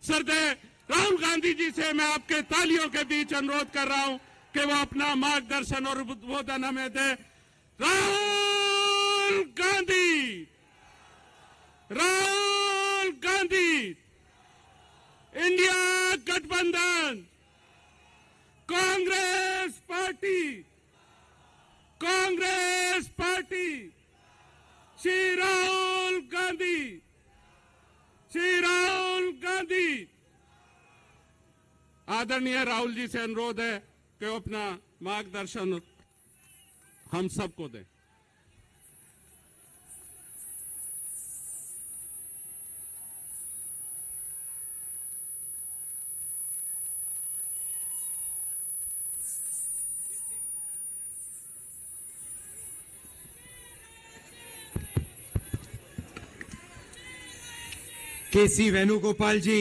श्रद्धेय राहुल गांधी जी से मैं आपके तालियों के बीच अनुरोध कर रहा हूं कि वो अपना मार्गदर्शन और उद्बोधन हमें दे। राहुल गांधी, राहुल गांधी, इंडिया गठबंधन, कांग्रेस पार्टी, कांग्रेस पार्टी, श्री राहुल गांधी, श्री राहुल गांधी। आदरणीय राहुल जी से अनुरोध है कि वो अपना मार्गदर्शन हम सबको दें। केसी वेणुगोपाल जी,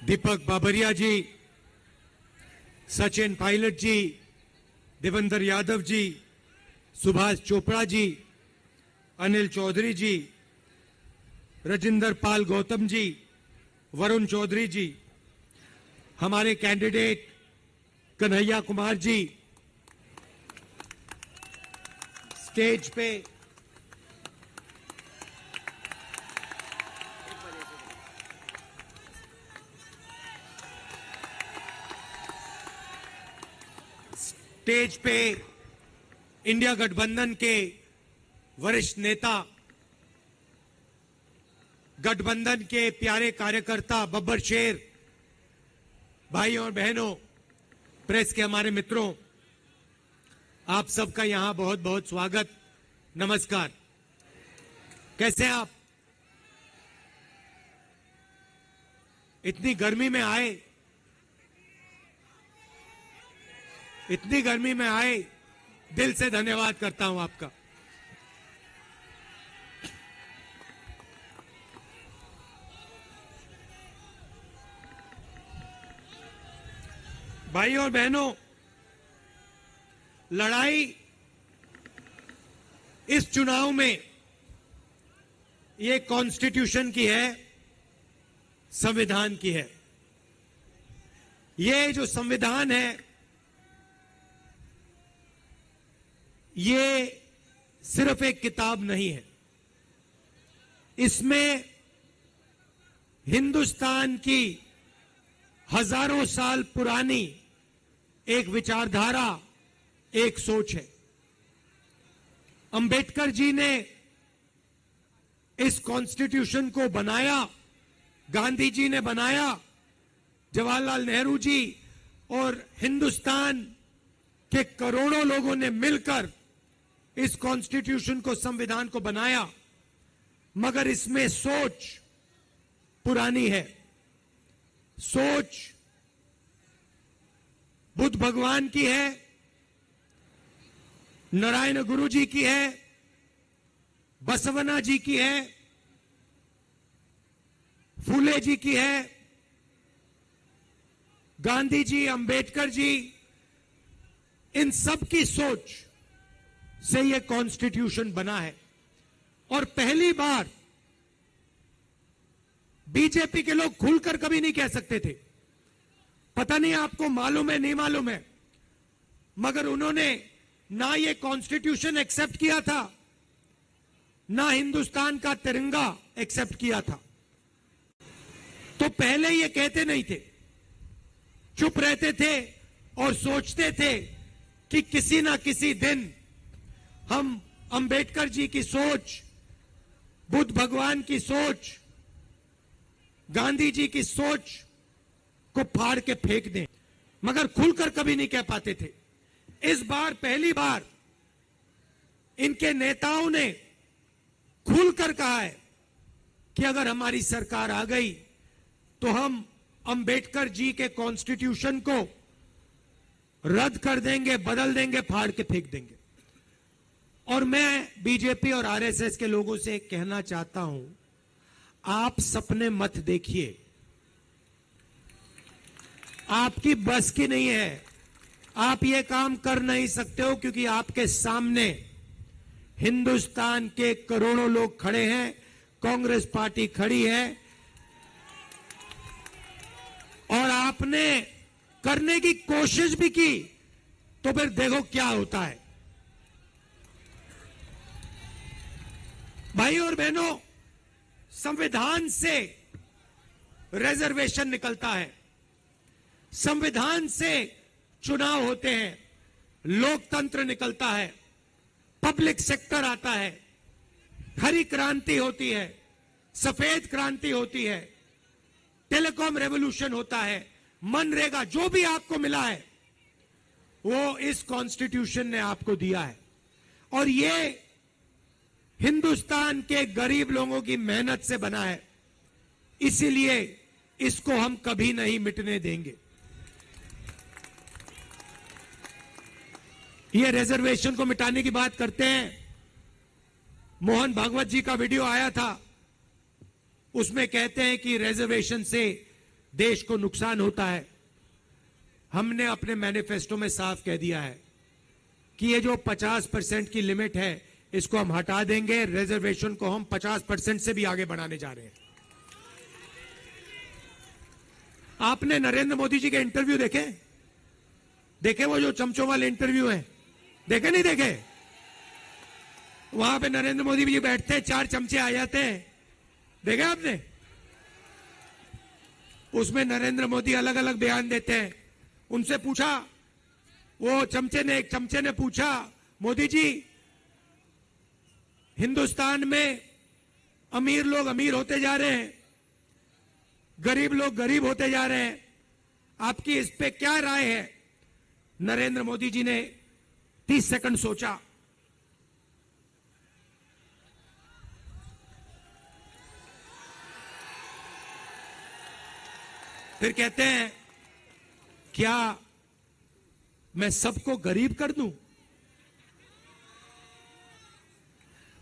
दीपक बाबरिया जी, सचिन पायलट जी, देवेंद्र यादव जी, सुभाष चोपड़ा जी, अनिल चौधरी जी, राजेंद्र पाल गौतम जी, वरुण चौधरी जी, हमारे कैंडिडेट कन्हैया कुमार जी, स्टेज पे इंडिया गठबंधन के वरिष्ठ नेता, गठबंधन के प्यारे कार्यकर्ता, बब्बर शेर, भाइयों और बहनों, प्रेस के हमारे मित्रों, आप सबका यहां बहुत बहुत स्वागत, नमस्कार। कैसे हैं आप? इतनी गर्मी में आए, इतनी गर्मी में आए, दिल से धन्यवाद करता हूं आपका। भाइयों और बहनों, लड़ाई इस चुनाव में ये कॉन्स्टिट्यूशन की है, संविधान की है। ये जो संविधान है, ये सिर्फ एक किताब नहीं है। इसमें हिंदुस्तान की हजारों साल पुरानी एक विचारधारा, एक सोच है। अंबेडकर जी ने इस कॉन्स्टिट्यूशन को बनाया, गांधी जी ने बनाया, जवाहरलाल नेहरू जी और हिंदुस्तान के करोड़ों लोगों ने मिलकर इस कॉन्स्टिट्यूशन को, संविधान को बनाया, मगर इसमें सोच पुरानी है। सोच बुद्ध भगवान की है, नारायण गुरु जी की है, बसवना जी की है, फूले जी की है, गांधी जी, अंबेडकर जी, इन सब की सोच से यह कॉन्स्टिट्यूशन बना है। और पहली बार बीजेपी के लोग खुलकर कभी नहीं कह सकते थे, पता नहीं आपको मालूम है नहीं मालूम है, मगर उन्होंने ना ये कॉन्स्टिट्यूशन एक्सेप्ट किया था, ना हिंदुस्तान का तिरंगा एक्सेप्ट किया था। तो पहले ये कहते नहीं थे, चुप रहते थे और सोचते थे कि किसी ना किसी दिन हम अंबेडकर जी की सोच, बुद्ध भगवान की सोच, गांधी जी की सोच को फाड़ के फेंक दें, मगर खुलकर कभी नहीं कह पाते थे। इस बार पहली बार इनके नेताओं ने खुलकर कहा है कि अगर हमारी सरकार आ गई तो हम अंबेडकर जी के कॉन्स्टिट्यूशन को रद्द कर देंगे, बदल देंगे, फाड़ के फेंक देंगे। और मैं बीजेपी और आरएसएस के लोगों से कहना चाहता हूं, आप सपने मत देखिए, आपकी बस की नहीं है, आप ये काम कर नहीं सकते हो, क्योंकि आपके सामने हिंदुस्तान के करोड़ों लोग खड़े हैं, कांग्रेस पार्टी खड़ी है, आपने करने की कोशिश भी की तो फिर देखो क्या होता है। भाई और बहनों, संविधान से रिजर्वेशन निकलता है, संविधान से चुनाव होते हैं, लोकतंत्र निकलता है, पब्लिक सेक्टर आता है, हरी क्रांति होती है, सफेद क्रांति होती है, टेलीकॉम रेवोल्यूशन होता है, मनरेगा, जो भी आपको मिला है वो इस कॉन्स्टिट्यूशन ने आपको दिया है। और ये हिंदुस्तान के गरीब लोगों की मेहनत से बना है, इसीलिए इसको हम कभी नहीं मिटने देंगे। ये रिजर्वेशन को मिटाने की बात करते हैं। मोहन भागवत जी का वीडियो आया था, उसमें कहते हैं कि रिजर्वेशन से देश को नुकसान होता है। हमने अपने मैनिफेस्टो में साफ कह दिया है कि ये जो 50% की लिमिट है इसको हम हटा देंगे, रिजर्वेशन को हम 50% से भी आगे बढ़ाने जा रहे हैं। आपने नरेंद्र मोदी जी के इंटरव्यू देखे? देखे वो जो चमचों वाले इंटरव्यू हैं? देखे नहीं देखे? वहां पे नरेंद्र मोदी जी बैठते हैं, 4 चमचे आ जाते हैं, देखे आपने? उसमें नरेंद्र मोदी अलग अलग बयान देते हैं। उनसे पूछा, वो एक चमचे ने पूछा, मोदी जी हिंदुस्तान में अमीर लोग अमीर होते जा रहे हैं, गरीब लोग गरीब होते जा रहे हैं, आपकी इस पे क्या राय है? नरेंद्र मोदी जी ने 30 सेकंड सोचा, फिर कहते हैं, क्या मैं सबको गरीब कर दूं?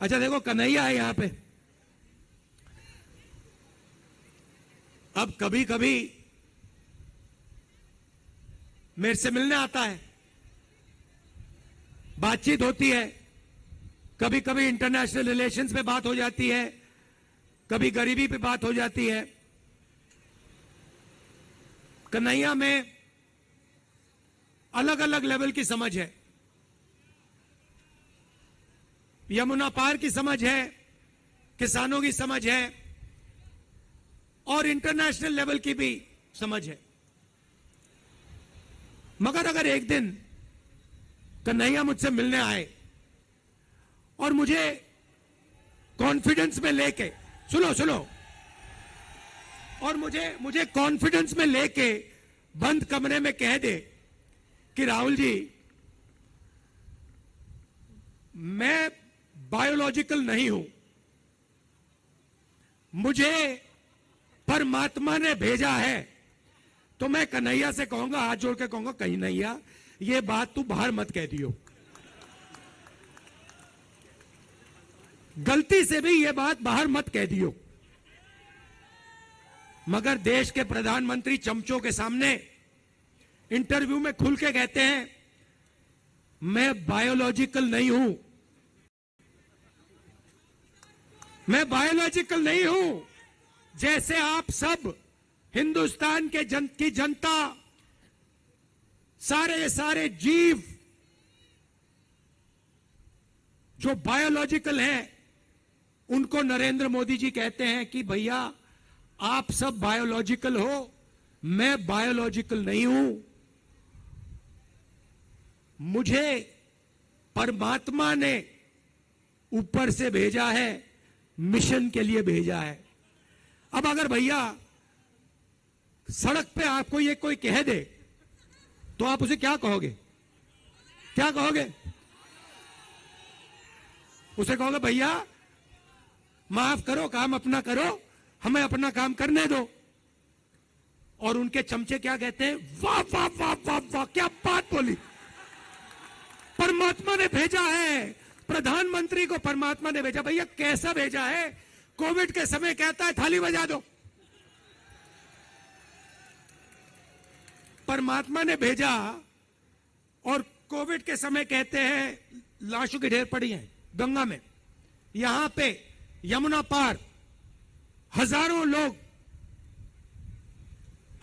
अच्छा देखो, कन्हैया है यहां पे। अब कभी कभी मेरे से मिलने आता है, बातचीत होती है, कभी कभी इंटरनेशनल रिलेशंस पे बात हो जाती है, कभी गरीबी पे बात हो जाती है। कन्हैया में अलग अलग लेवल की समझ है, यमुना पार की समझ है, किसानों की समझ है और इंटरनेशनल लेवल की भी समझ है। मगर अगर एक दिन कन्हैया मुझसे मिलने आए और मुझे कॉन्फिडेंस में लेके, सुनो, और मुझे कॉन्फिडेंस में लेके बंद कमरे में कह दे कि राहुल जी, मैं बायोलॉजिकल नहीं हूं, मुझे परमात्मा ने भेजा है, तो मैं कन्हैया से कहूंगा, हाथ जोड़ के कहूंगा, कन्हैया ये बात तू बाहर मत कह दियो, गलती से भी ये बात बाहर मत कह दियो। मगर देश के प्रधानमंत्री चमचों के सामने इंटरव्यू में खुल के कहते हैं, मैं बायोलॉजिकल नहीं हूं, मैं बायोलॉजिकल नहीं हूं। जैसे आप सब हिंदुस्तान की जनता, सारे जीव जो बायोलॉजिकल हैं, उनको नरेंद्र मोदी जी कहते हैं कि भैया आप सब बायोलॉजिकल हो, मैं बायोलॉजिकल नहीं हूं, मुझे परमात्मा ने ऊपर से भेजा है, मिशन के लिए भेजा है। अब अगर भैया सड़क पे आपको ये कोई कह दे तो आप उसे क्या कहोगे? क्या कहोगे? उसे कहोगे भैया माफ करो, काम अपना करो, हमें अपना काम करने दो। और उनके चमचे क्या कहते हैं? वाह वाह वाह वाह वाह, क्या बात बोली, परमात्मा ने भेजा है, प्रधानमंत्री को परमात्मा ने भेजा। भैया कैसा भेजा है? कोविड के समय कहता है थाली बजा दो, परमात्मा ने भेजा, और कोविड के समय कहते हैं लाशों की ढेर पड़ी हैं गंगा में, यहां पे यमुना पार हजारों लोग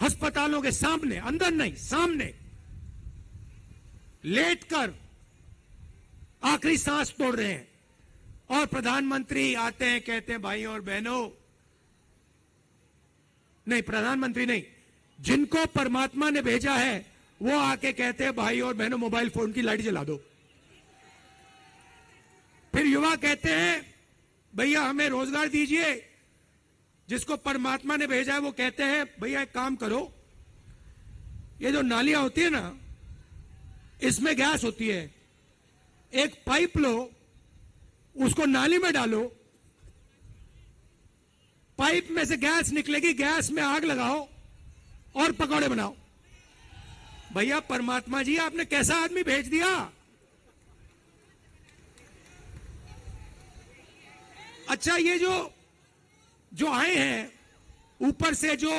अस्पताल अस्पतालों के सामने, अंदर नहीं, सामने लेटकर आखिरी सांस तोड़ रहे हैं। और प्रधानमंत्री आते हैं, कहते हैं भाई और बहनों, नहीं प्रधानमंत्री नहीं, जिनको परमात्मा ने भेजा है वो आके कहते हैं भाई और बहनों मोबाइल फोन की लाइट जला दो। फिर युवा कहते हैं भैया हमें रोजगार दीजिए। जिसको परमात्मा ने भेजा है वो कहते हैं भैया एक काम करो, ये जो नालियां होती है ना, इसमें गैस होती है, एक पाइप लो, उसको नाली में डालो, पाइप में से गैस निकलेगी, गैस में आग लगाओ और पकौड़े बनाओ। भैया परमात्मा जी आपने कैसा आदमी भेज दिया। अच्छा, ये जो आए हैं ऊपर से, जो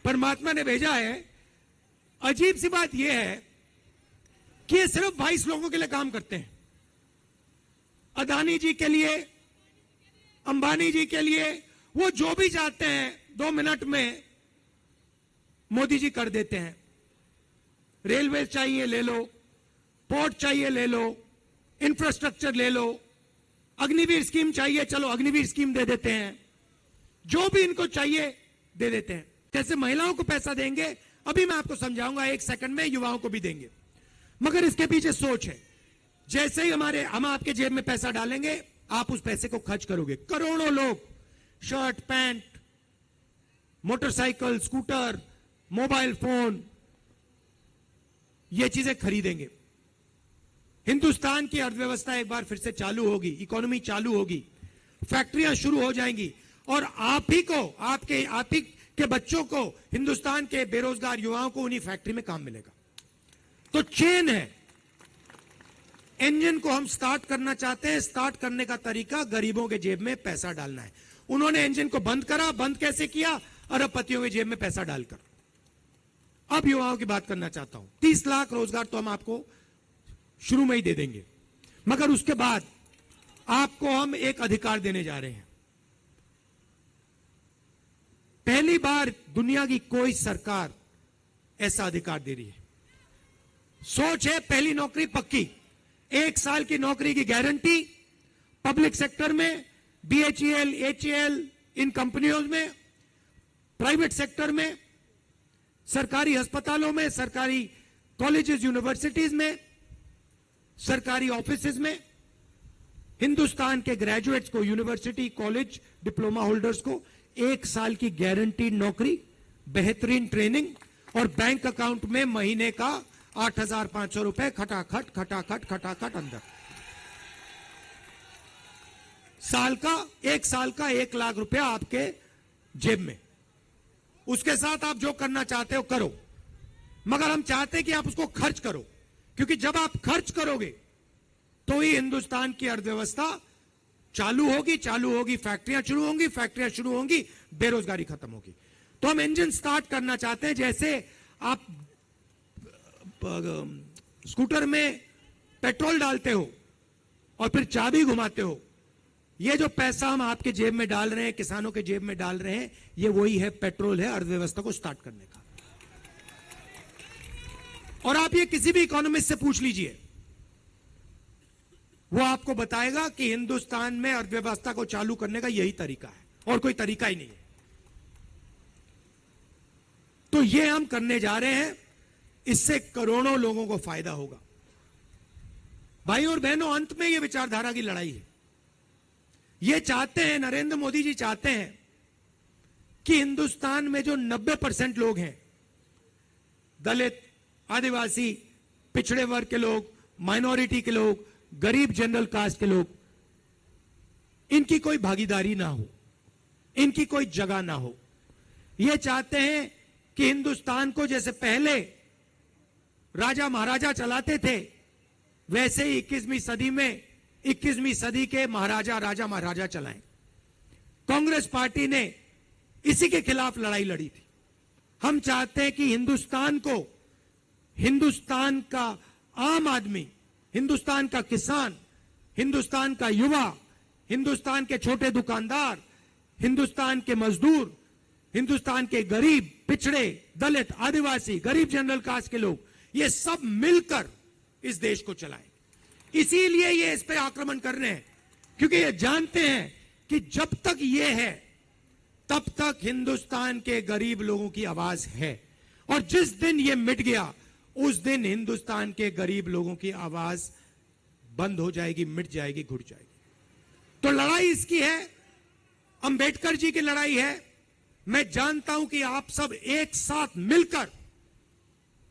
परमात्मा ने भेजा है, अजीब सी बात यह है कि ये सिर्फ 22 लोगों के लिए काम करते हैं। अदानी जी के लिए, अंबानी जी के लिए, वो जो भी चाहते हैं 2 मिनट में मोदी जी कर देते हैं। रेलवे चाहिए ले लो, पोर्ट चाहिए ले लो, इंफ्रास्ट्रक्चर ले लो, अग्निवीर स्कीम चाहिए, चलो अग्निवीर स्कीम दे देते हैं, जो भी इनको चाहिए दे देते हैं। कैसे महिलाओं को पैसा देंगे अभी मैं आपको समझाऊंगा, 1 सेकंड में। युवाओं को भी देंगे, मगर इसके पीछे सोच है। जैसे ही हम आपके जेब में पैसा डालेंगे, आप उस पैसे को खर्च करोगे। करोड़ों लोग shirt, pant, motorcycle, scooter, mobile phone, ये चीजें खरीदेंगे। हिंदुस्तान की अर्थव्यवस्था एक बार फिर से चालू होगी, इकोनॉमी चालू होगी, फैक्ट्रियां शुरू हो जाएंगी, और आप ही के बच्चों को, हिंदुस्तान के बेरोजगार युवाओं को उन्हीं फैक्ट्री में काम मिलेगा। तो चेन है, इंजन को हम स्टार्ट करना चाहते हैं। स्टार्ट करने का तरीका गरीबों के जेब में पैसा डालना है। उन्होंने इंजन को बंद करा। बंद कैसे किया? अरबपतियों के जेब में पैसा डालकर। अब युवाओं की बात करना चाहता हूं। 30 लाख रोजगार तो हम आपको शुरू में ही दे देंगे, मगर उसके बाद आपको हम एक अधिकार देने जा रहे हैं। पहली बार दुनिया की कोई सरकार ऐसा अधिकार दे रही है। सोच है पहली नौकरी पक्की, 1 साल की नौकरी की गारंटी पब्लिक सेक्टर में, BHEL, HAL, इन कंपनियों में, प्राइवेट सेक्टर में, सरकारी अस्पतालों में, सरकारी कॉलेजेस, यूनिवर्सिटीज में, सरकारी ऑफिसेज में। हिंदुस्तान के ग्रेजुएट्स को, यूनिवर्सिटी, कॉलेज, डिप्लोमा होल्डर्स को 1 साल की गारंटीड नौकरी, बेहतरीन ट्रेनिंग, और बैंक अकाउंट में महीने का 8,500 रुपए खटाखट खटाखट खटाखट अंदर। एक साल का 1 लाख रुपया आपके जेब में। उसके साथ आप जो करना चाहते हो करो, मगर हम चाहते हैं कि आप उसको खर्च करो, क्योंकि जब आप खर्च करोगे तो ही हिंदुस्तान की अर्थव्यवस्था चालू होगी, फैक्ट्रियां शुरू होंगी, बेरोजगारी खत्म होगी। तो हम इंजन स्टार्ट करना चाहते हैं। जैसे आप स्कूटर में पेट्रोल डालते हो और फिर चाबी घुमाते हो, ये जो पैसा हम आपके जेब में डाल रहे हैं, किसानों के जेब में डाल रहे हैं, ये वही है, पेट्रोल है अर्थव्यवस्था को स्टार्ट करने का। और आप ये किसी भी इकोनॉमिस्ट से पूछ लीजिए, वो आपको बताएगा कि हिंदुस्तान में अर्थव्यवस्था को चालू करने का यही तरीका है, और कोई तरीका ही नहीं है। तो ये हम करने जा रहे हैं, इससे करोड़ों लोगों को फायदा होगा। भाई और बहनों, अंत में ये विचारधारा की लड़ाई है। ये चाहते हैं, नरेंद्र मोदी जी चाहते हैं कि हिंदुस्तान में जो 90% लोग हैं, दलित, आदिवासी, पिछड़े वर्ग के लोग, माइनॉरिटी के लोग, गरीब जनरल कास्ट के लोग, इनकी कोई भागीदारी ना हो, इनकी कोई जगह ना हो। ये चाहते हैं कि हिंदुस्तान को जैसे पहले राजा महाराजा चलाते थे, वैसे ही 21वीं सदी के महाराजा, राजा महाराजा चलाएं। कांग्रेस पार्टी ने इसी के खिलाफ लड़ाई लड़ी थी। हम चाहते हैं कि हिंदुस्तान को, हिंदुस्तान का आम आदमी, हिंदुस्तान का किसान, हिंदुस्तान का युवा, हिंदुस्तान के छोटे दुकानदार, हिंदुस्तान के मजदूर, हिंदुस्तान के गरीब, पिछड़े, दलित, आदिवासी, गरीब जनरल कास्ट के लोग, ये सब मिलकर इस देश को चलाएं। इसीलिए ये इस पे आक्रमण कर रहे हैं, क्योंकि ये जानते हैं कि जब तक ये है तब तक हिंदुस्तान के गरीब लोगों की आवाज है, और जिस दिन ये मिट गया उस दिन हिंदुस्तान के गरीब लोगों की आवाज बंद हो जाएगी, मिट जाएगी, घुट जाएगी। तो लड़ाई इसकी है, अंबेडकर जी की लड़ाई है। मैं जानता हूं कि आप सब एक साथ मिलकर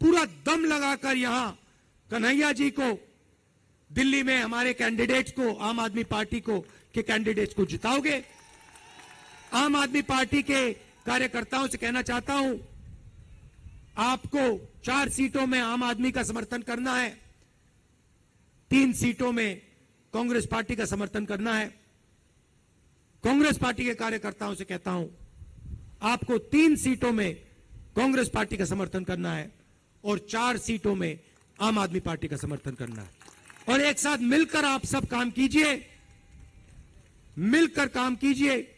पूरा दम लगाकर यहां कन्हैया जी को, दिल्ली में हमारे कैंडिडेट्स को, आम आदमी पार्टी को के कैंडिडेट्स को जिताओगे। आम आदमी पार्टी के कार्यकर्ताओं से कहना चाहता हूं, आपको 4 सीटों में आम आदमी का समर्थन करना है, 3 सीटों में कांग्रेस पार्टी का समर्थन करना है। कांग्रेस पार्टी के कार्यकर्ताओं से कहता हूं, आपको 3 सीटों में कांग्रेस पार्टी का समर्थन करना है और 4 सीटों में आम आदमी पार्टी का समर्थन करना है। और एक साथ मिलकर आप सब काम कीजिए, मिलकर काम कीजिए,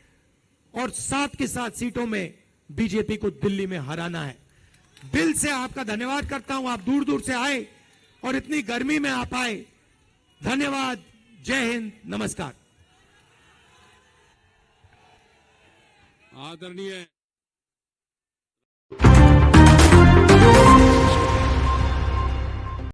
और साथ के साथ सीटों में बीजेपी को दिल्ली में हराना है। दिल से आपका धन्यवाद करता हूं, आप दूर दूर से आए और इतनी गर्मी में आप आए। धन्यवाद। जय हिंद, नमस्कार। आदरणीय